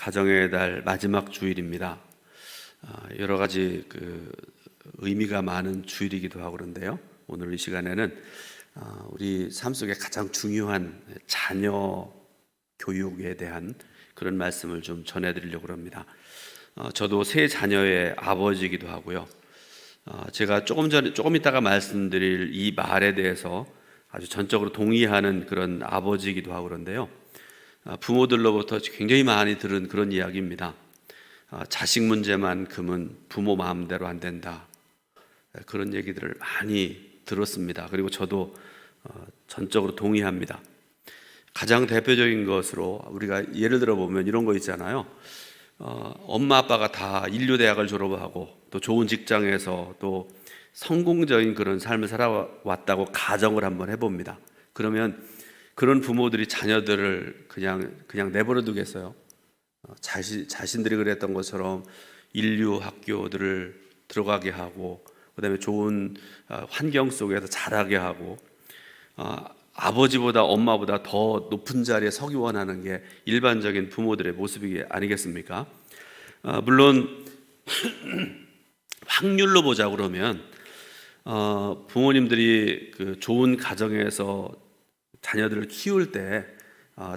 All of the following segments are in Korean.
가정의 달 마지막 주일입니다. 여러 가지 의미가 많은 주일이기도 하고 그런데요. 오늘 이 시간에는 우리 삶 속에 가장 중요한 자녀 교육에 대한 그런 말씀을 좀 전해드리려고 합니다. 저도 세 자녀의 아버지이기도 하고요. 제가 조금 이따가 말씀드릴 이 말에 대해서 아주 전적으로 동의하는 그런 아버지이기도 하고 그런데요. 부모들로부터 굉장히 많이 들은 그런 이야기입니다. 자식 문제만큼은 부모 마음대로 안 된다. 그런 얘기들을 많이 들었습니다. 그리고 저도 전적으로 동의합니다. 가장 대표적인 것으로 우리가 예를 들어 보면 이런 거 있잖아요. 엄마 아빠가 다 인류대학을 졸업하고 또 좋은 직장에서 또 성공적인 그런 삶을 살아왔다고 가정을 한번 해봅니다. 그러면 그런 부모들이 자녀들을 그냥 내버려 두겠어요? 자신들이 그랬던 것처럼 인류 학교들을 들어가게 하고 그다음에 좋은 환경 속에서 자라게 하고 아버지보다 엄마보다 더 높은 자리에 서기 원하는 게 일반적인 부모들의 모습이 아니겠습니까? 물론 확률로 보자 그러면 부모님들이 그 좋은 가정에서 자녀들을 키울 때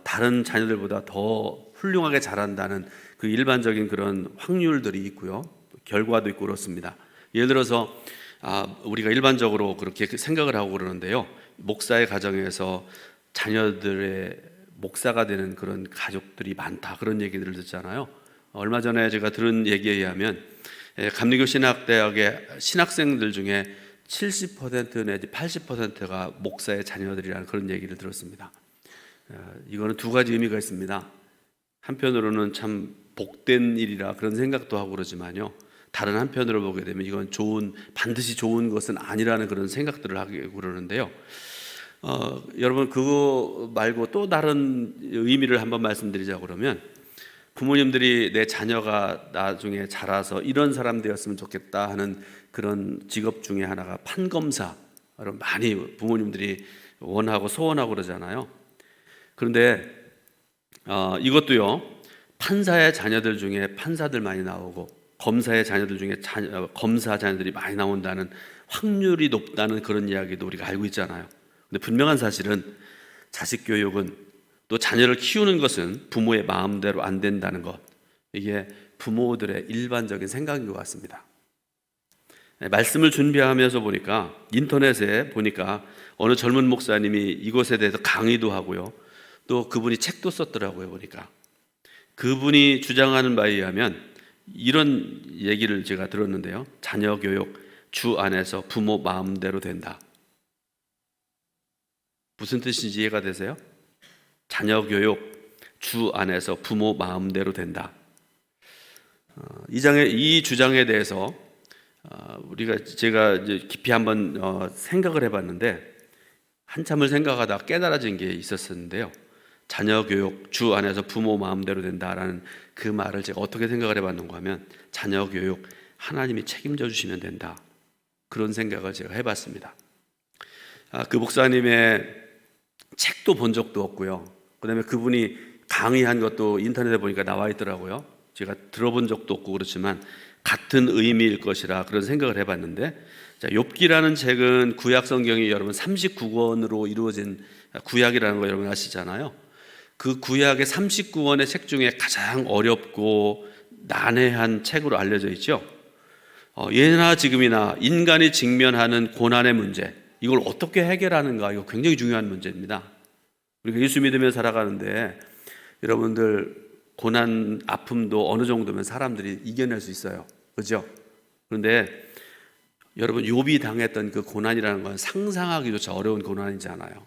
다른 자녀들보다 더 훌륭하게 자란다는 그 일반적인 그런 확률들이 있고요. 결과도 있고 그렇습니다. 예를 들어서 우리가 일반적으로 그렇게 생각을 하고 그러는데요. 목사의 가정에서 자녀들의 목사가 되는 그런 가족들이 많다. 그런 얘기들을 듣잖아요. 얼마 전에 제가 들은 얘기에 의하면 감리교 신학대학의 신학생들 중에 70% 내지 80%가 목사의 자녀들이라는 그런 얘기를 들었습니다. 이거는 두 가지 의미가 있습니다. 한편으로는 참 복된 일이라 그런 생각도 하고 그러지만요. 다른 한편으로 보게 되면 이건 반드시 좋은 것은 아니라는 그런 생각들을 하게 그러는데요. 여러분 그거 말고 또 다른 의미를 한번 말씀드리자 그러면 부모님들이 내 자녀가 나중에 자라서 이런 사람 되었으면 좋겠다 하는 그런 직업 중에 하나가 판검사. 여러분 많이 부모님들이 원하고 소원하고 그러잖아요. 그런데 이것도요. 판사의 자녀들 중에 판사들 많이 나오고 검사의 자녀들 중에 검사 자녀들이 많이 나온다는 확률이 높다는 그런 이야기도 우리가 알고 있잖아요. 근데 분명한 사실은 자식 교육은 또 자녀를 키우는 것은 부모의 마음대로 안 된다는 것, 이게 부모들의 일반적인 생각인 것 같습니다. 말씀을 준비하면서 보니까 인터넷에 보니까 어느 젊은 목사님이 이것에 대해서 강의도 하고요. 또 그분이 책도 썼더라고요. 보니까 그분이 주장하는 바에 의하면 이런 얘기를 제가 들었는데요. 자녀 교육 주 안에서 부모 마음대로 된다. 무슨 뜻인지 이해가 되세요? 자녀 교육 주 안에서 부모 마음대로 된다. 이 주장에 대해서 제가 이제 깊이 한번 생각을 해봤는데 한참을 생각하다 깨달아진 게 있었는데요. 자녀 교육 주 안에서 부모 마음대로 된다라는 그 말을 제가 어떻게 생각을 해봤는가 하면 자녀 교육 하나님이 책임져 주시면 된다. 그런 생각을 제가 해봤습니다. 그 목사님의 책도 본 적도 없고요. 그다음에 그분이 강의한 것도 인터넷에 보니까 나와 있더라고요. 제가 들어본 적도 없고 그렇지만 같은 의미일 것이라 그런 생각을 해봤는데, 욥기라는 책은 구약 성경이 여러분 39권으로 이루어진 구약이라는 거 여러분 아시잖아요. 그 구약의 39권의 책 중에 가장 어렵고 난해한 책으로 알려져 있죠. 예나 지금이나 인간이 직면하는 고난의 문제, 이걸 어떻게 해결하는가, 이거 굉장히 중요한 문제입니다. 우리가 예수 믿으며 살아가는데 여러분들 고난, 아픔도 어느 정도면 사람들이 이겨낼 수 있어요. 그렇죠? 그런데 여러분 욥이 당했던 그 고난이라는 건 상상하기조차 어려운 고난이잖아요.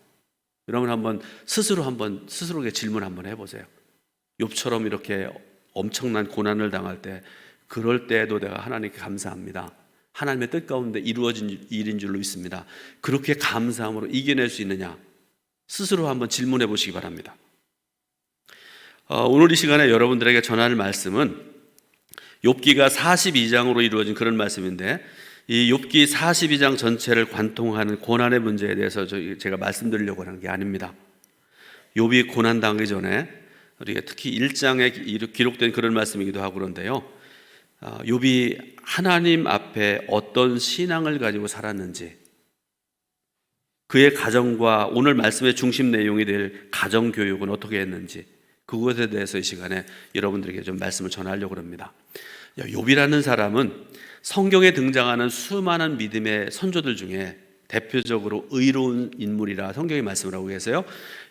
여러분 스스로에게 질문 한번 해보세요. 욥처럼 이렇게 엄청난 고난을 당할 때, 그럴 때에도 내가 하나님께 감사합니다. 하나님의 뜻 가운데 이루어진 일인 줄로 믿습니다. 그렇게 감사함으로 이겨낼 수 있느냐? 스스로 한번 질문해 보시기 바랍니다. 오늘 이 시간에 여러분들에게 전할 말씀은 욥기가 42장으로 이루어진 그런 말씀인데, 이 욥기 42장 전체를 관통하는 고난의 문제에 대해서 제가 말씀드리려고 하는 게 아닙니다. 욥이 고난 당하기 전에 우리가 특히 1장에 기록된 그런 말씀이기도 하고 그런데요. 욥이 하나님 앞에 어떤 신앙을 가지고 살았는지, 그의 가정과 오늘 말씀의 중심 내용이 될 가정 교육은 어떻게 했는지, 그것에 대해서 이 시간에 여러분들에게 좀 말씀을 전하려고 합니다. 욥이라는 사람은 성경에 등장하는 수많은 믿음의 선조들 중에 대표적으로 의로운 인물이라 성경이 말씀을 하고 계세요.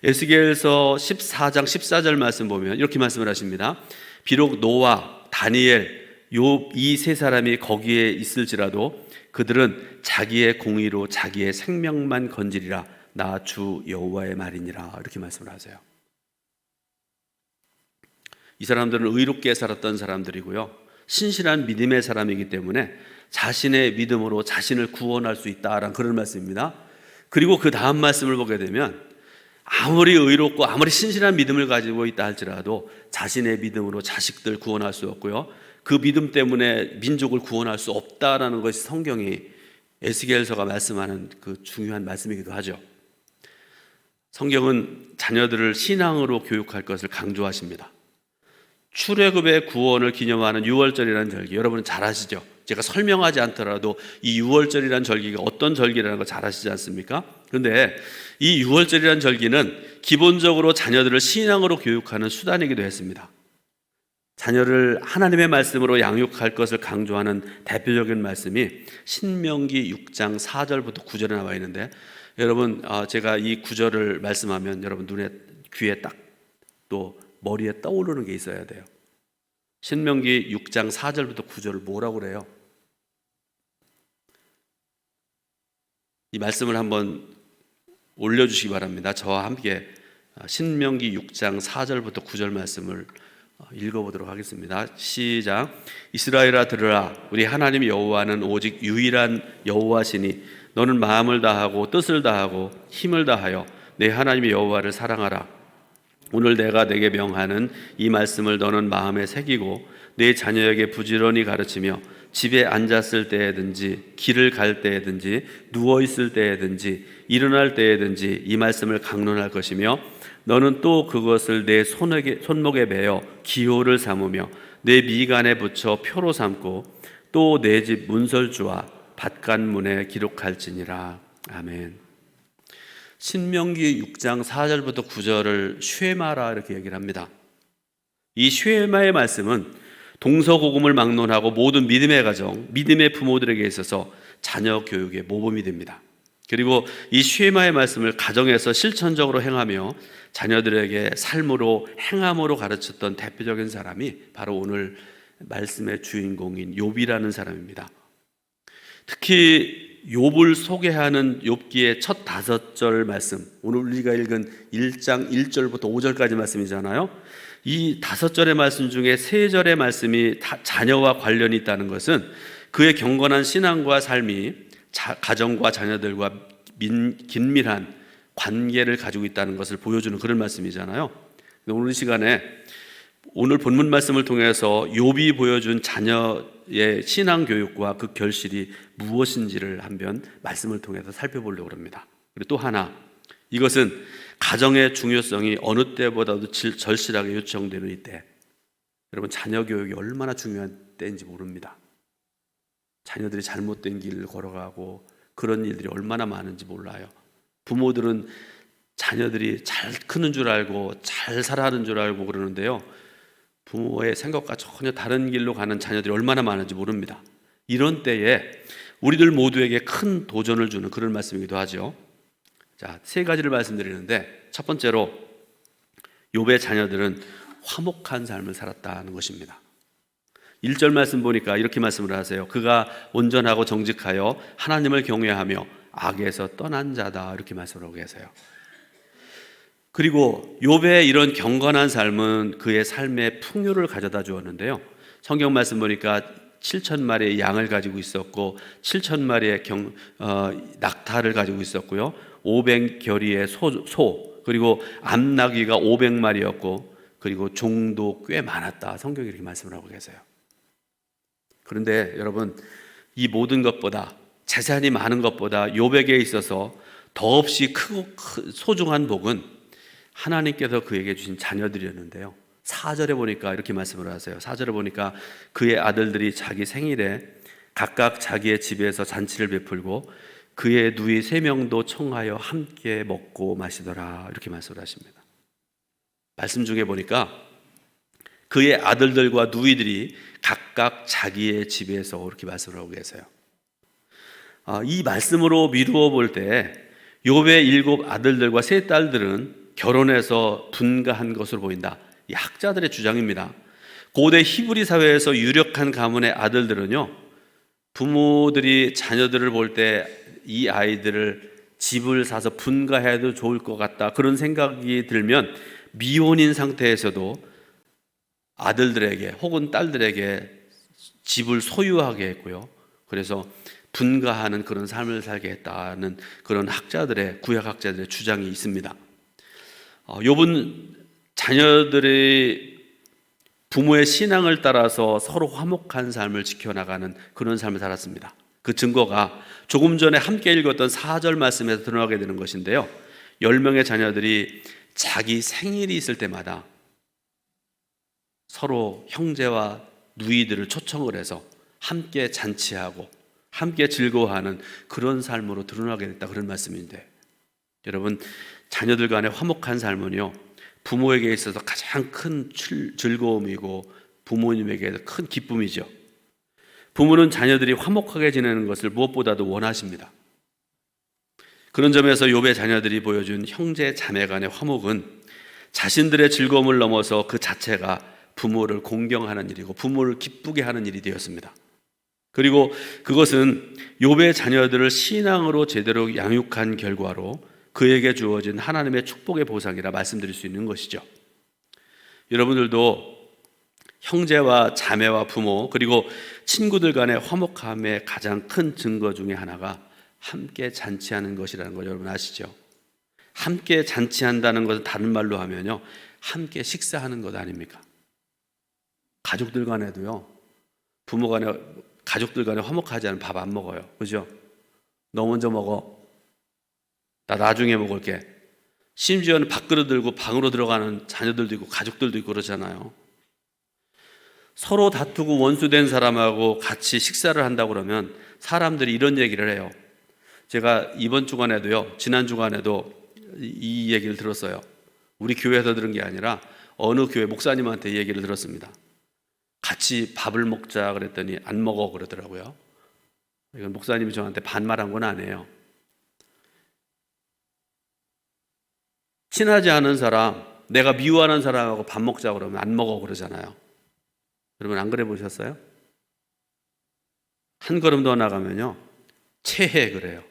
에스겔서 14장 14절 말씀 보면 이렇게 말씀을 하십니다. 비록 노아, 다니엘, 욥 이 세 사람이 거기에 있을지라도 그들은 자기의 공의로 자기의 생명만 건지리라. 나 주 여호와의 말이니라. 이렇게 말씀을 하세요. 이 사람들은 의롭게 살았던 사람들이고요, 신실한 믿음의 사람이기 때문에 자신의 믿음으로 자신을 구원할 수 있다라는 그런 말씀입니다. 그리고 그 다음 말씀을 보게 되면 아무리 의롭고 아무리 신실한 믿음을 가지고 있다 할지라도 자신의 믿음으로 자식들 구원할 수 없고요, 그 믿음 때문에 민족을 구원할 수 없다라는 것이 성경이 에스겔서가 말씀하는 그 중요한 말씀이기도 하죠. 성경은 자녀들을 신앙으로 교육할 것을 강조하십니다. 출애굽의 구원을 기념하는 유월절이라는 절기, 여러분은 잘 아시죠? 제가 설명하지 않더라도 이 유월절이라는 절기가 어떤 절기라는 걸 잘 아시지 않습니까? 그런데 이 유월절이라는 절기는 기본적으로 자녀들을 신앙으로 교육하는 수단이기도 했습니다. 자녀를 하나님의 말씀으로 양육할 것을 강조하는 대표적인 말씀이 신명기 6장 4절부터 9절에 나와 있는데, 여러분 제가 이 구절을 말씀하면 여러분 눈에 귀에 딱 또 머리에 떠오르는 게 있어야 돼요. 신명기 6장 4절부터 9절을 뭐라고 그래요? 이 말씀을 한번 올려주시기 바랍니다. 저와 함께 신명기 6장 4절부터 9절 말씀을 읽어보도록 하겠습니다. 시작. 이스라엘아 들으라. 우리 하나님 여호와는 오직 유일한 여호와시니 너는 마음을 다하고 뜻을 다하고 힘을 다하여 내 하나님 여호와를 사랑하라. 오늘 내가 내게 명하는 이 말씀을 너는 마음에 새기고 내 자녀에게 부지런히 가르치며 집에 앉았을 때에든지 길을 갈 때에든지 누워있을 때에든지 일어날 때에든지 이 말씀을 강론할 것이며 너는 또 그것을 내 손목에 매어 기호를 삼으며 내 미간에 붙여 표로 삼고 또 내 집 문설주와 밭간문에 기록할지니라. 아멘. 신명기 6장 4절부터 9절을 쉐마라 이렇게 얘기를 합니다. 이 쉐마의 말씀은 동서고금을 막론하고 모든 믿음의 가정, 믿음의 부모들에게 있어서 자녀 교육의 모범이 됩니다. 그리고 이 쉐마의 말씀을 가정에서 실천적으로 행하며 자녀들에게 삶으로 행함으로 가르쳤던 대표적인 사람이 바로 오늘 말씀의 주인공인 욥이라는 사람입니다. 특히 욥을 소개하는 욥기의 첫 5절 말씀, 오늘 우리가 읽은 1장 1절부터 5절까지 말씀이잖아요. 이 5절의 말씀 중에 3절의 말씀이 다 자녀와 관련이 있다는 것은 그의 경건한 신앙과 삶이 가정과 자녀들과 긴밀한 관계를 가지고 있다는 것을 보여주는 그런 말씀이잖아요. 오늘 이 시간에 오늘 본문 말씀을 통해서 욥이 보여준 자녀의 신앙 교육과 그 결실이 무엇인지를 한번 말씀을 통해서 살펴보려고 합니다. 그리고 또 하나, 이것은 가정의 중요성이 어느 때보다도 절실하게 요청되는 이때, 여러분 자녀 교육이 얼마나 중요한 때인지 모릅니다. 자녀들이 잘못된 길을 걸어가고 그런 일들이 얼마나 많은지 몰라요. 부모들은 자녀들이 잘 크는 줄 알고 잘 살아가는 줄 알고 그러는데요, 부모의 생각과 전혀 다른 길로 가는 자녀들이 얼마나 많은지 모릅니다. 이런 때에 우리들 모두에게 큰 도전을 주는 그런 말씀이기도 하죠. 자, 3가지를 말씀드리는데, 첫 번째로 욥의 자녀들은 화목한 삶을 살았다는 것입니다. 1절 말씀 보니까 이렇게 말씀을 하세요. 그가 온전하고 정직하여 하나님을 경외하며 악에서 떠난 자다, 이렇게 말씀을 하고 계세요. 그리고 욥의 이런 경건한 삶은 그의 삶의 풍요를 가져다 주었는데요, 성경 말씀 보니까 7,000마리의 양을 가지고 있었고 7,000마리의 낙타를 가지고 있었고요, 500겨리의 소, 그리고 암나귀가 500마리였고 그리고 종도 꽤 많았다, 성경이 이렇게 말씀을 하고 계세요. 그런데 여러분, 이 모든 것보다, 재산이 많은 것보다 욥에게 있어서 더없이 크고 소중한 복은 하나님께서 그에게 주신 자녀들이었는데요. 4절에 보니까 이렇게 말씀을 하세요. 4절에 보니까 그의 아들들이 자기 생일에 각각 자기의 집에서 잔치를 베풀고 그의 누이 3명도 청하여 함께 먹고 마시더라. 이렇게 말씀을 하십니다. 말씀 중에 보니까 그의 아들들과 누이들이 각각 자기의 집에서 이렇게 말씀을 하고 계세요. 이 말씀으로 미루어 볼 때 욥의 7 아들들과 3 딸들은 결혼해서 분가한 것으로 보인다. 이 학자들의 주장입니다. 고대 히브리 사회에서 유력한 가문의 아들들은요, 부모들이 자녀들을 볼 때 이 아이들을 집을 사서 분가해도 좋을 것 같다, 그런 생각이 들면 미혼인 상태에서도 아들들에게 혹은 딸들에게 집을 소유하게 했고요. 그래서 분가하는 그런 삶을 살게 했다는 그런 학자들의, 구약 학자들의 주장이 있습니다. 욥은 자녀들의 부모의 신앙을 따라서 서로 화목한 삶을 지켜나가는 그런 삶을 살았습니다. 그 증거가 조금 전에 함께 읽었던 4절 말씀에서 드러나게 되는 것인데요, 10명의 자녀들이 자기 생일이 있을 때마다 서로 형제와 누이들을 초청을 해서 함께 잔치하고 함께 즐거워하는 그런 삶으로 드러나게 됐다, 그런 말씀인데, 여러분, 자녀들 간의 화목한 삶은요, 부모에게 있어서 가장 큰 즐거움이고 부모님에게 큰 기쁨이죠. 부모는 자녀들이 화목하게 지내는 것을 무엇보다도 원하십니다. 그런 점에서 욥의 자녀들이 보여준 형제 자매 간의 화목은 자신들의 즐거움을 넘어서 그 자체가 부모를 공경하는 일이고 부모를 기쁘게 하는 일이 되었습니다. 그리고 그것은 욥의 자녀들을 신앙으로 제대로 양육한 결과로 그에게 주어진 하나님의 축복의 보상이라 말씀드릴 수 있는 것이죠. 여러분들도 형제와 자매와 부모 그리고 친구들 간의 화목함의 가장 큰 증거 중에 하나가 함께 잔치하는 것이라는 걸 여러분 아시죠? 함께 잔치한다는 것은 다른 말로 하면요, 함께 식사하는 것 아닙니까? 가족들 간에도요, 부모 간에, 가족들 간에 화목하지 않으면 밥 안 먹어요. 그죠? 너 먼저 먹어. 나 나중에 먹을게. 심지어는 밥그릇 들고 방으로 들어가는 자녀들도 있고 가족들도 있고 그러잖아요. 서로 다투고 원수된 사람하고 같이 식사를 한다고 그러면 사람들이 이런 얘기를 해요. 제가 이번 주간에도요, 지난 주간에도 이 얘기를 들었어요. 우리 교회에서 들은 게 아니라 어느 교회 목사님한테 이 얘기를 들었습니다. 같이 밥을 먹자 그랬더니 안 먹어 그러더라고요. 이건 목사님이 저한테 반말한 건 아니에요. 친하지 않은 사람, 내가 미워하는 사람하고 밥 먹자 그러면 안 먹어 그러잖아요. 여러분 안 그래 보셨어요? 한 걸음 더 나가면요, 체해 그래요.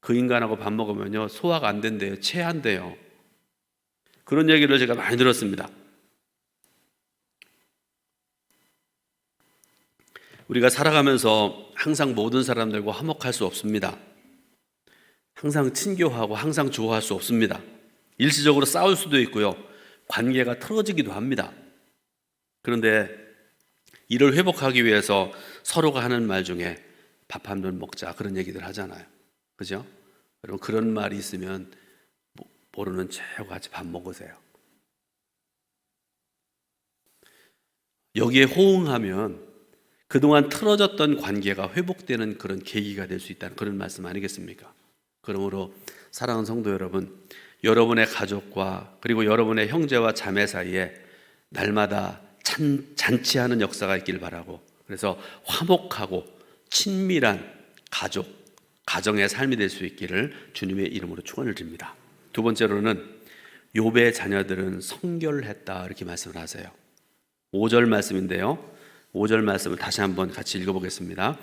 그 인간하고 밥 먹으면요, 소화가 안 된대요. 체한대요. 그런 얘기를 제가 많이 들었습니다. 우리가 살아가면서 항상 모든 사람들과 화목할 수 없습니다. 항상 친교하고 항상 좋아할 수 없습니다. 일시적으로 싸울 수도 있고요, 관계가 틀어지기도 합니다. 그런데 이를 회복하기 위해서 서로가 하는 말 중에 밥 한 번 먹자, 그런 얘기들 하잖아요. 그죠? 여러분, 그런 말이 있으면 모르는 척하고 같이 밥 먹으세요. 여기에 호응하면 그동안 틀어졌던 관계가 회복되는 그런 계기가 될 수 있다는 그런 말씀 아니겠습니까? 그러므로 사랑하는 성도 여러분, 여러분의 가족과 그리고 여러분의 형제와 자매 사이에 날마다 잔치하는 역사가 있길 바라고, 그래서 화목하고 친밀한 가정의 삶이 될 수 있기를 주님의 이름으로 축원을 드립니다. 두 번째로는 욥의 자녀들은 성결했다, 이렇게 말씀을 하세요. 5절 말씀인데요, 5절 말씀을 다시 한번 같이 읽어보겠습니다.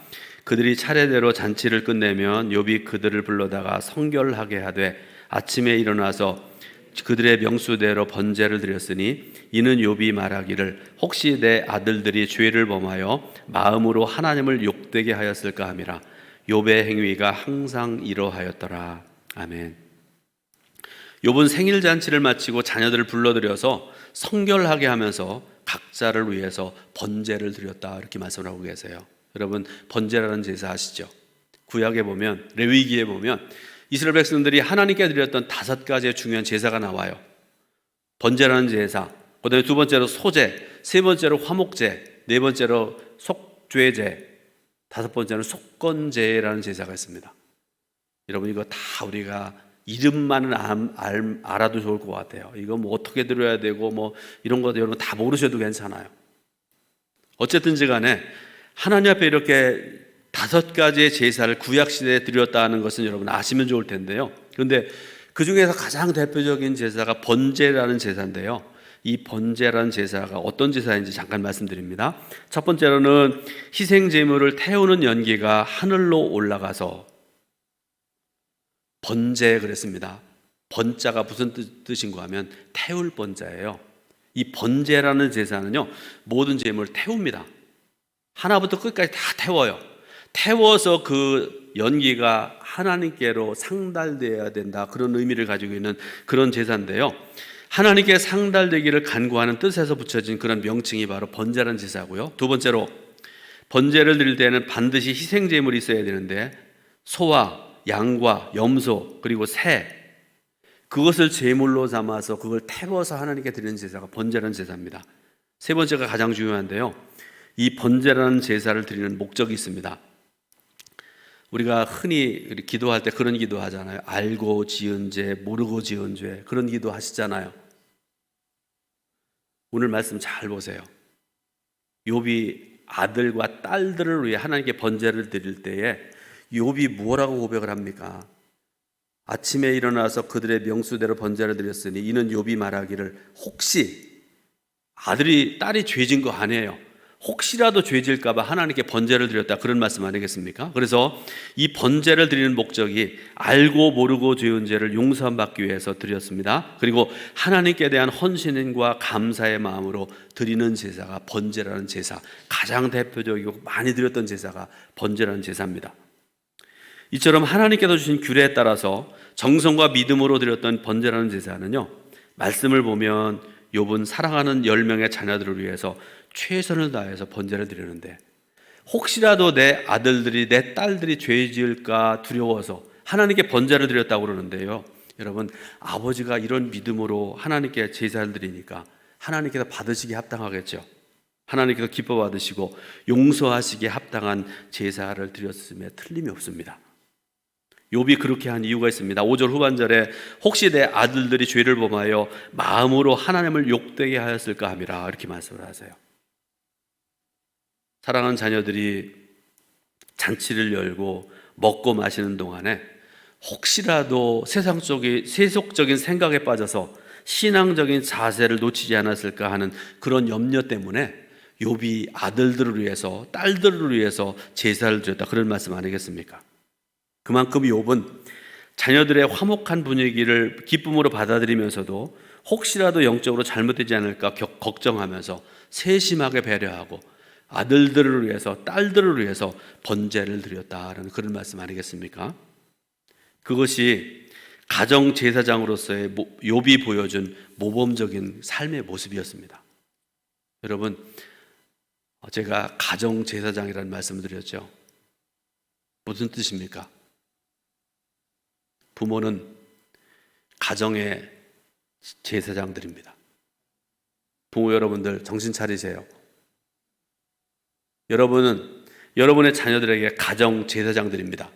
그들이 차례대로 잔치를 끝내면 욥이 그들을 불러다가 성결하게 하되 아침에 일어나서 그들의 명수대로 번제를 드렸으니 이는 욥이 말하기를 혹시 내 아들들이 죄를 범하여 마음으로 하나님을 욕되게 하였을까 함이라. 욥의 행위가 항상 이러하였더라. 아멘. 욥은 생일 잔치를 마치고 자녀들을 불러들여서 성결하게 하면서 각자를 위해서 번제를 드렸다, 이렇게 말씀을 하고 계세요. 여러분, 번제라는 제사 아시죠? 구약에 보면, 레위기에 보면 이스라엘 백성들이 하나님께 드렸던 5가지의 중요한 제사가 나와요. 번제라는 제사, 그다음에 두 번째로 소제, 세 번째로 화목제, 네 번째로 속죄제, 다섯 번째는 속건제라는 제사가 있습니다. 여러분 이거 다 우리가 이름만은 알아도 좋을 것 같아요. 이거 뭐 어떻게 드려야 되고 뭐 이런 거 여러분 다 모르셔도 괜찮아요. 어쨌든지 간에 하나님 앞에 이렇게 5가지의 제사를 구약시대에 드렸다는 것은 여러분 아시면 좋을 텐데요. 그런데 그 중에서 가장 대표적인 제사가 번제라는 제사인데요. 이 번제라는 제사가 어떤 제사인지 잠깐 말씀드립니다. 첫 번째로는 희생제물을 태우는 연기가 하늘로 올라가서 번제 그랬습니다. 번자가 무슨 뜻인가 하면 태울 번자예요. 이 번제라는 제사는요, 모든 제물을 태웁니다. 하나부터 끝까지 다 태워요. 태워서 그 연기가 하나님께로 상달되어야 된다, 그런 의미를 가지고 있는 그런 제사인데요. 하나님께 상달되기를 간구하는 뜻에서 붙여진 그런 명칭이 바로 번제라는 제사고요. 두 번째로, 번제를 드릴 때는 반드시 희생제물이 있어야 되는데 소와 양과 염소 그리고 새, 그것을 제물로 삼아서 그걸 태워서 하나님께 드리는 제사가 번제라는 제사입니다. 세 번째가 가장 중요한데요. 이 번제라는 제사를 드리는 목적이 있습니다. 우리가 흔히 기도할 때 그런 기도 하잖아요. 알고 지은 죄, 모르고 지은 죄, 그런 기도 하시잖아요. 오늘 말씀 잘 보세요. 욥이 아들과 딸들을 위해 하나님께 번제를 드릴 때에 욥이 뭐라고 고백을 합니까? 아침에 일어나서 그들의 명수대로 번제를 드렸으니 이는 욥이 말하기를 혹시 딸이 죄진 거 아니에요. 혹시라도 죄질까 봐 하나님께 번제를 드렸다, 그런 말씀 아니겠습니까? 그래서 이 번제를 드리는 목적이 알고 모르고 지은 죄를 용서받기 위해서 드렸습니다. 그리고 하나님께 대한 헌신과 감사의 마음으로 드리는 제사가 번제라는 제사, 가장 대표적이고 많이 드렸던 제사가 번제라는 제사입니다. 이처럼 하나님께서 주신 규례에 따라서 정성과 믿음으로 드렸던 번제라는 제사는요, 말씀을 보면 욥은 사랑하는 10명의 자녀들을 위해서 최선을 다해서 번제를 드리는데, 혹시라도 내 아들들이 내 딸들이 죄 지을까 두려워서 하나님께 번제를 드렸다고 그러는데요, 여러분 아버지가 이런 믿음으로 하나님께 제사를 드리니까 하나님께서 받으시기에 합당하겠죠. 하나님께서 기뻐 받으시고 용서하시기에 합당한 제사를 드렸음에 틀림이 없습니다. 욥이 그렇게 한 이유가 있습니다. 5절 후반절에 혹시 내 아들들이 죄를 범하여 마음으로 하나님을 욕되게 하였을까 함이라, 이렇게 말씀을 하세요. 사랑하는 자녀들이 잔치를 열고 먹고 마시는 동안에 혹시라도 세속적인 생각에 빠져서 신앙적인 자세를 놓치지 않았을까 하는 그런 염려 때문에 욥이 아들들을 위해서, 딸들을 위해서 제사를 드렸다, 그런 말씀 아니겠습니까? 그만큼 욥은 자녀들의 화목한 분위기를 기쁨으로 받아들이면서도 혹시라도 영적으로 잘못되지 않을까 걱정하면서 세심하게 배려하고 아들들을 위해서, 딸들을 위해서 번제를 드렸다라는 그런 말씀 아니겠습니까? 그것이 가정 제사장으로서의 욥이 보여준 모범적인 삶의 모습이었습니다. 여러분, 제가 가정 제사장이라는 말씀을 드렸죠. 무슨 뜻입니까? 부모는 가정의 제사장들입니다. 부모 여러분들 정신 차리세요. 여러분은 여러분의 자녀들에게 가정 제사장들입니다.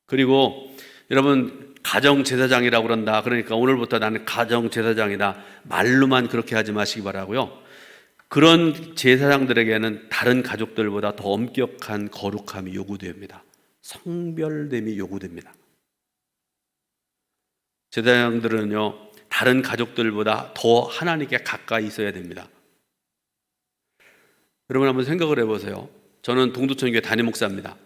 그리고 여러분, 가정 제사장이라고 그런다, 그러니까 오늘부터 나는 가정 제사장이다, 말로만 그렇게 하지 마시기 바라고요. 그런 제사장들에게는 다른 가족들보다 더 엄격한 거룩함이 요구됩니다. 성별됨이 요구됩니다. 제사장들은요, 다른 가족들보다 더 하나님께 가까이 있어야 됩니다. 여러분 한번 생각을 해보세요. 저는 동두천교회 담임 목사입니다.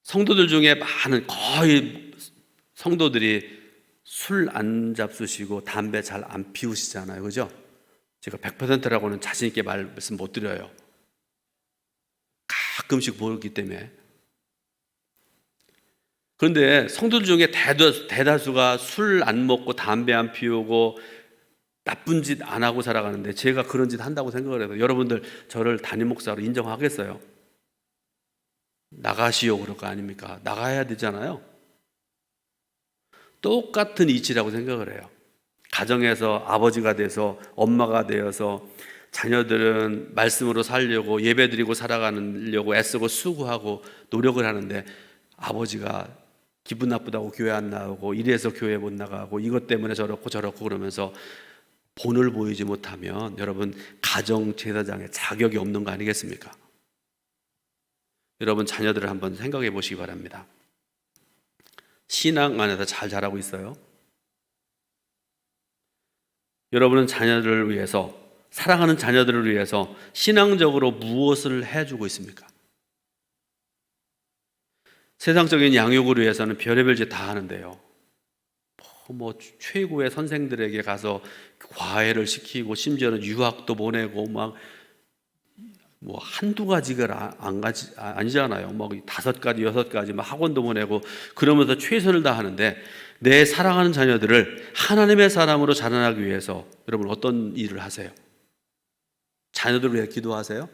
성도들 중에 거의 성도들이 술 안 잡수시고 담배 잘 안 피우시잖아요, 그죠? 제가 100%라고는 자신 있게 말씀 못 드려요. 가끔씩 모르기 때문에. 그런데 성도들 중에 대다수가 술 안 먹고 담배 안 피우고 나쁜 짓 안 하고 살아가는데 제가 그런 짓 한다고 생각을 해서 여러분들 저를 담임 목사로 인정하겠어요? 나가시오 그럴 거 아닙니까? 나가야 되잖아요. 똑같은 이치라고 생각을 해요. 가정에서 아버지가 돼서 엄마가 되어서 자녀들은 말씀으로 살려고 예배드리고 살아가려고 애쓰고 수고하고 노력을 하는데 아버지가 기분 나쁘다고 교회 안 나오고 이래서 교회 못 나가고 이것 때문에 저렇고 저렇고 그러면서 본을 보이지 못하면 여러분 가정 제사장의 자격이 없는 거 아니겠습니까? 여러분 자녀들을 한번 생각해 보시기 바랍니다. 신앙 안에서 잘 자라고 있어요? 여러분은 자녀들을 위해서 사랑하는 자녀들을 위해서 신앙적으로 무엇을 해주고 있습니까? 세상적인 양육을 위해서는 별의별 짓 다 하는데요. 뭐 최고의 선생들에게 가서 과외를 시키고 심지어는 유학도 보내고 막 뭐 한두 가지가 아니잖아요. 뭐 5가지, 6가지 막 학원도 보내고 그러면서 최선을 다하는데 내 사랑하는 자녀들을 하나님의 사람으로 자라나기 위해서 여러분 어떤 일을 하세요? 자녀들을 위해 기도하세요?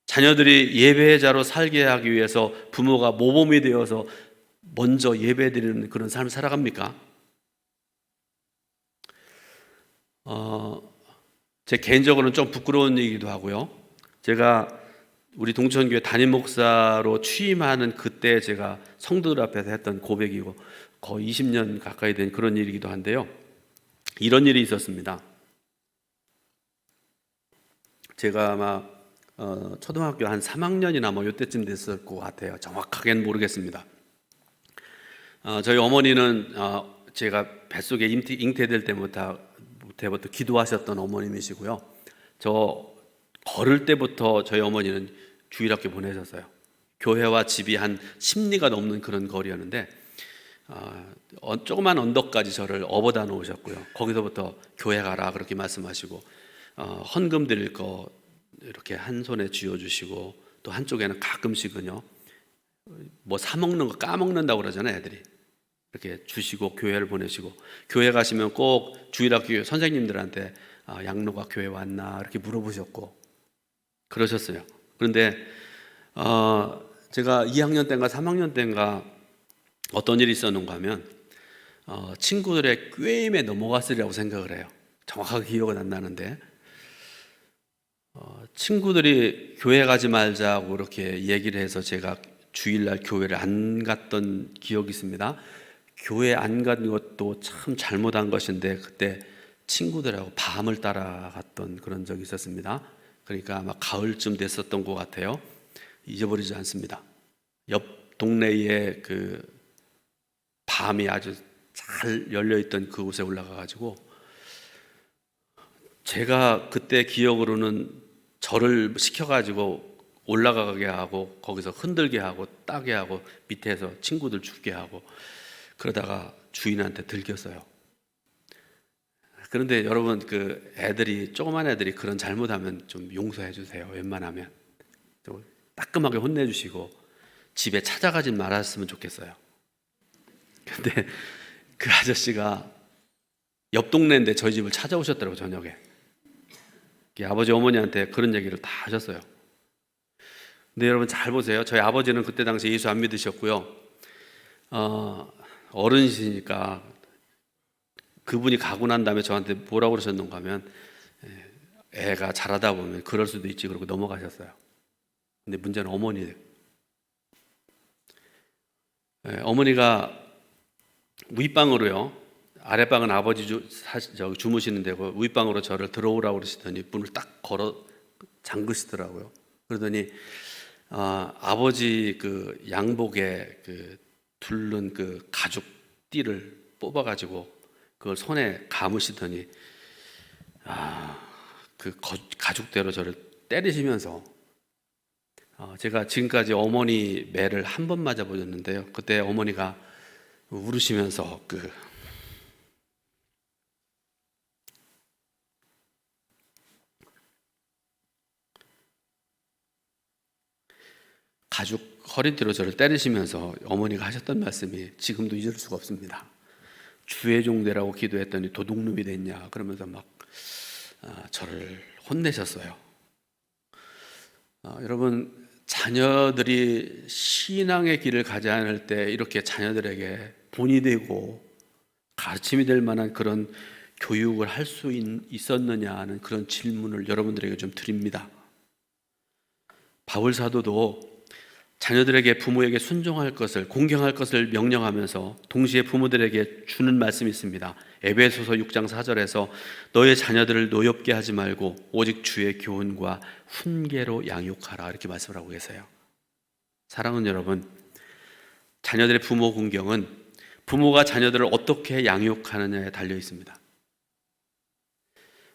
자녀들이 예배자로 살게 하기 위해서 부모가 모범이 되어서 먼저 예배드리는 그런 삶을 살아갑니까? 제 개인적으로는 좀 부끄러운 얘기도 하고요. 제가 우리 동천교회 담임 목사로 취임하는 그때 제가 성도들 앞에서 했던 고백이고 거의 20년 가까이 된 그런 일이기도 한데요. 이런 일이 있었습니다. 제가 아마 초등학교 한 3학년이나 뭐 이때쯤 됐을 것 같아요. 정확하게는 모르겠습니다. 저희 어머니는 제가 뱃속에 잉태될 때부터 기도하셨던 어머님이시고요. 저 걸을 때부터 저희 어머니는 주일학교 보내셨어요. 교회와 집이 한 10리가 넘는 그런 거리였는데 조그만 언덕까지 저를 업어다 놓으셨고요. 거기서부터 교회 가라 그렇게 말씀하시고 헌금 드릴 거 이렇게 한 손에 쥐어주시고 또 한쪽에는 가끔씩은요 뭐 사 먹는 거 까먹는다고 그러잖아요. 애들이 이렇게 주시고 교회를 보내시고 교회 가시면 꼭 주일학교 선생님들한테 양로가 교회 왔나 이렇게 물어보셨고 그러셨어요. 그런데 제가 2학년 때인가 3학년 때인가 어떤 일이 있었는가 하면 친구들의 꾀임에 넘어갔으리라고 생각을 해요. 정확하게 기억은 안 나는데 친구들이 교회 가지 말자고 이렇게 얘기를 해서 제가 주일날 교회를 안 갔던 기억이 있습니다. 교회 안 간 것도 참 잘못한 것인데 그때 친구들하고 밤을 따라갔던 그런 적이 있었습니다. 그러니까 아마 가을쯤 됐었던 것 같아요. 잊어버리지 않습니다. 옆 동네에 그 밤이 아주 잘 열려있던 그곳에 올라가가지고 제가 그때 기억으로는 저를 시켜가지고 올라가게 하고 거기서 흔들게 하고 따게 하고 밑에서 친구들 죽게 하고 그러다가 주인한테 들켰어요. 그런데 여러분 그 애들이 조그만 애들이 그런 잘못하면 좀 용서해 주세요. 웬만하면 좀 따끔하게 혼내주시고 집에 찾아가진 말았으면 좋겠어요. 근데 그 아저씨가 옆 동네인데 저희 집을 찾아오셨더라고요. 저녁에 아버지 어머니한테 그런 얘기를 다 하셨어요. 근데 여러분 잘 보세요. 저희 아버지는 그때 당시 예수 안 믿으셨고요. 어른이시니까 그분이 가고 난 다음에 저한테 뭐라고 그러셨는가 하면 애가 자라다 보면 그럴 수도 있지 그러고 넘어가셨어요. 근데 문제는 어머니예요. 어머니가 윗방으로요. 아랫방은 아버지 주무시는 데고 윗방으로 저를 들어오라고 그러시더니 문을 딱 걸어 잠그시더라고요. 그러더니 아버지 그 양복에 그 둘른 그 가죽 띠를 뽑아가지고 그걸 손에 감으시더니 그 가죽대로 저를 때리시면서 제가 지금까지 어머니 매를 한 번 맞아보셨는데요. 그때 어머니가 울으시면서 그 가죽 허리띠로 저를 때리시면서 어머니가 하셨던 말씀이 지금도 잊을 수가 없습니다. 주의 종되라고 기도했더니 도둑놈이 됐냐 그러면서 막 저를 혼내셨어요. 여러분 자녀들이 신앙의 길을 가지 않을 때 이렇게 자녀들에게 본이 되고 가르침이 될 만한 그런 교육을 할 수 있었느냐 하는 그런 질문을 여러분들에게 좀 드립니다. 바울 사도도 자녀들에게 부모에게 순종할 것을, 공경할 것을 명령하면서 동시에 부모들에게 주는 말씀이 있습니다. 에베소서 6장 4절에서 너의 자녀들을 노엽게 하지 말고 오직 주의 교훈과 훈계로 양육하라, 이렇게 말씀을 하고 계세요. 사랑하는 여러분, 자녀들의 부모 공경은 부모가 자녀들을 어떻게 양육하느냐에 달려 있습니다.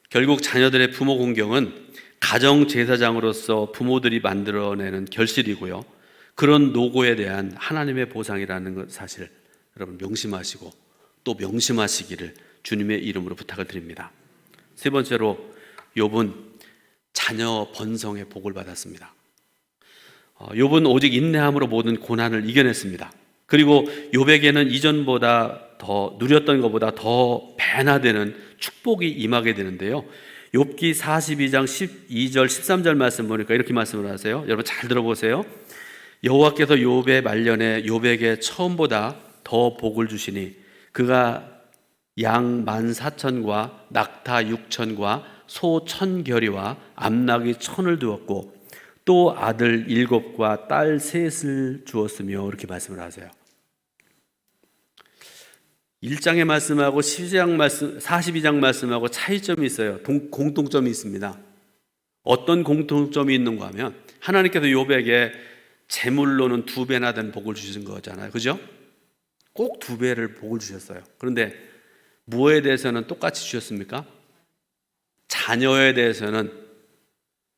결국 자녀들의 부모 공경은 가정 제사장으로서 부모들이 만들어내는 결실이고요, 그런 노고에 대한 하나님의 보상이라는 것 사실 여러분 명심하시고 또 명심하시기를 주님의 이름으로 부탁을 드립니다. 세 번째로 욥은 자녀 번성의 복을 받았습니다. 욥은 오직 인내함으로 모든 고난을 이겨냈습니다. 그리고 욥에게는 이전보다 더 누렸던 것보다 더 배나되는 축복이 임하게 되는데요, 욥기 42장 12절 13절 말씀 보니까 이렇게 말씀을 하세요. 여러분 잘 들어보세요. 여호와께서 욥의 말년에 욥에게 처음보다 더 복을 주시니 그가 양 14,000과 낙타 6,000과 소 1,000결이와 암낙이 1,000을 두었고 또 아들 7과 딸 3을 주었으며, 이렇게 말씀을 하세요. 1장의 말씀하고 42장 말씀하고 차이점이 있어요. 공통점이 있습니다. 어떤 공통점이 있는가 하면 하나님께서 욥에게 재물로는 2배나 된 복을 주신 거잖아요. 그죠? 꼭 2배를 복을 주셨어요. 그런데 무엇에 대해서는 똑같이 주셨습니까? 자녀에 대해서는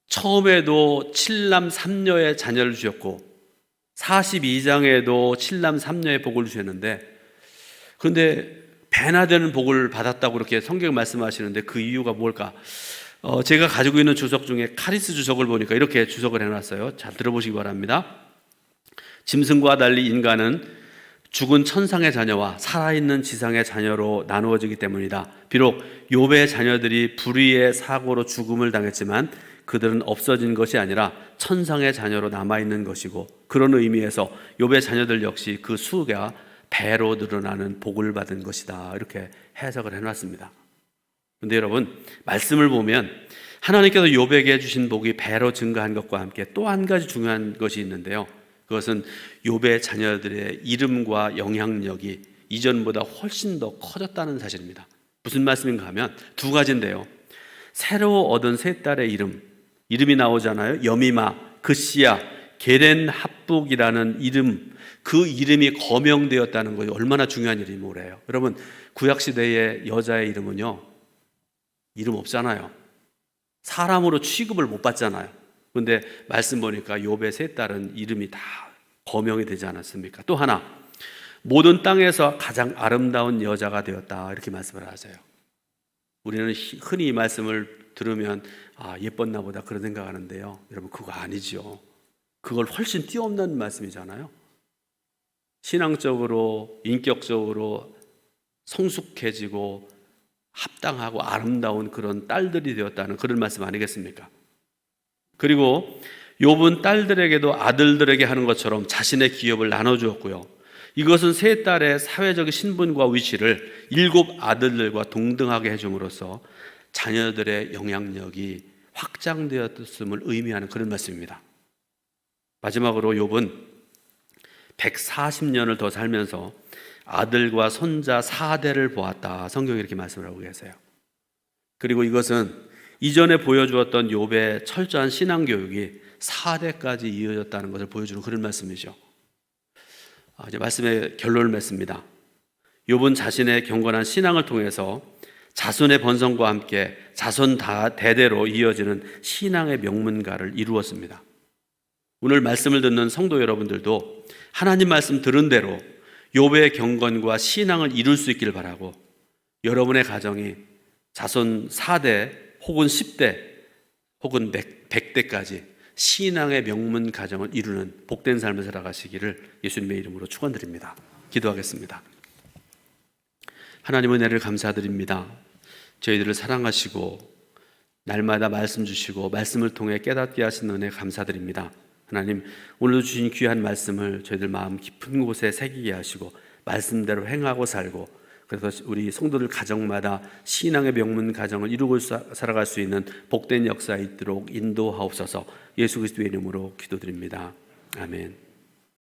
처음에도 7남 3녀의 자녀를 주셨고 42장에도 7남 3녀의 복을 주셨는데, 그런데 배나 되는 복을 받았다고 그렇게 성경 말씀하시는데 그 이유가 뭘까? 제가 가지고 있는 주석 중에 카리스 주석을 보니까 이렇게 주석을 해놨어요. 잘 들어보시기 바랍니다. 짐승과 달리 인간은 죽은 천상의 자녀와 살아있는 지상의 자녀로 나누어지기 때문이다. 비록 욥의 자녀들이 불의의 사고로 죽음을 당했지만 그들은 없어진 것이 아니라 천상의 자녀로 남아있는 것이고, 그런 의미에서 욥의 자녀들 역시 그 수가 배로 늘어나는 복을 받은 것이다, 이렇게 해석을 해놨습니다. 그런데 여러분, 말씀을 보면 하나님께서 욥에게 주신 복이 배로 증가한 것과 함께 또 한 가지 중요한 것이 있는데요, 그것은 욥의 자녀들의 이름과 영향력이 이전보다 훨씬 더 커졌다는 사실입니다. 무슨 말씀인가 하면 2가지인데요, 새로 얻은 3딸의 이름이 나오잖아요. 여미마, 그시야, 게렌 합북이라는 이름, 그 이름이 거명되었다는 것이 얼마나 중요한 일이 뭐래요. 여러분, 구약시대의 여자의 이름은요, 이름 없잖아요. 사람으로 취급을 못 받잖아요. 그런데 말씀 보니까 욥의 3딸은 이름이 다 거명이 되지 않았습니까? 또 하나, 모든 땅에서 가장 아름다운 여자가 되었다, 이렇게 말씀을 하세요. 우리는 흔히 이 말씀을 들으면 예뻤나 보다 그런 생각하는데요, 여러분 그거 아니죠. 그걸 훨씬 뛰어넘는 말씀이잖아요. 신앙적으로, 인격적으로 성숙해지고 합당하고 아름다운 그런 딸들이 되었다는 그런 말씀 아니겠습니까? 그리고 욥은 딸들에게도 아들들에게 하는 것처럼 자신의 기업을 나눠주었고요, 이것은 3딸의 사회적 신분과 위치를 7 아들들과 동등하게 해줌으로써 자녀들의 영향력이 확장되었음을 의미하는 그런 말씀입니다. 마지막으로 욥은 140년을 더 살면서 아들과 손자 4대를 보았다, 성경이 이렇게 말씀을 하고 계세요. 그리고 이것은 이전에 보여주었던 욥의 철저한 신앙교육이 4대까지 이어졌다는 것을 보여주는 그런 말씀이죠. 이제 말씀의 결론을 맺습니다. 욥은 자신의 경건한 신앙을 통해서 자손의 번성과 함께 자손 대대로 이어지는 신앙의 명문가를 이루었습니다. 오늘 말씀을 듣는 성도 여러분들도 하나님 말씀 들은 대로 욥의 경건과 신앙을 이룰 수 있기를 바라고, 여러분의 가정이 자손 4대 혹은 10대 혹은 100대까지 신앙의 명문 가정을 이루는 복된 삶을 살아가시기를 예수님의 이름으로 축원드립니다. 기도하겠습니다. 하나님, 은혜를 감사드립니다. 저희들을 사랑하시고 날마다 말씀 주시고 말씀을 통해 깨닫게 하신 은혜 감사드립니다. 하나님, 오늘도 주신 귀한 말씀을 저희들 마음 깊은 곳에 새기게 하시고 말씀대로 행하고 살고, 그래서 우리 성도들 가정마다 신앙의 명문 가정을 이루고 살아갈 수 있는 복된 역사 있도록 인도하옵소서. 예수 그리스도의 이름으로 기도드립니다. 아멘.